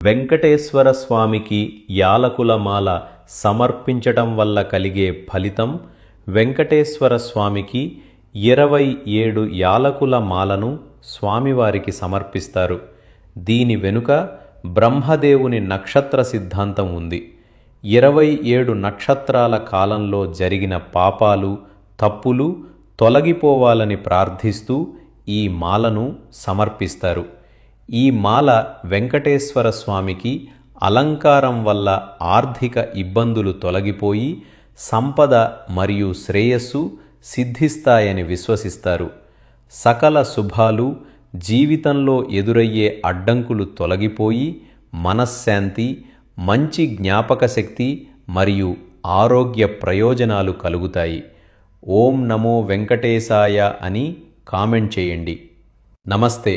వెంకటేశ్వర స్వామికి యాలకుల మాల సమర్పించటం వల్ల కలిగే ఫలితం. వెంకటేశ్వర స్వామికి 27 యాలకుల మాలను స్వామివారికి సమర్పిస్తారు. దీని వెనుక బ్రహ్మదేవుని నక్షత్ర సిద్ధాంతం ఉంది. 27 నక్షత్రాల కాలంలో జరిగిన పాపాలు, తప్పులు తొలగిపోవాలని ప్రార్థిస్తూ ఈ మాలను సమర్పిస్తారు. ఈ మాల వెంకటేశ్వర స్వామికి అలంకారం వల్ల ఆర్థిక ఇబ్బందులు తొలగిపోయి సంపద మరియు శ్రేయస్సు సిద్ధిస్తాయని విశ్వసిస్తారు. సకల శుభాలు, జీవితంలో ఎదురయ్యే అడ్డంకులు తొలగిపోయి మనశ్శాంతి, మంచి జ్ఞాపకశక్తి మరియు ఆరోగ్య ప్రయోజనాలు కలుగుతాయి. ఓం నమో వెంకటేశాయ అని కామెంట్ చేయండి. నమస్తే.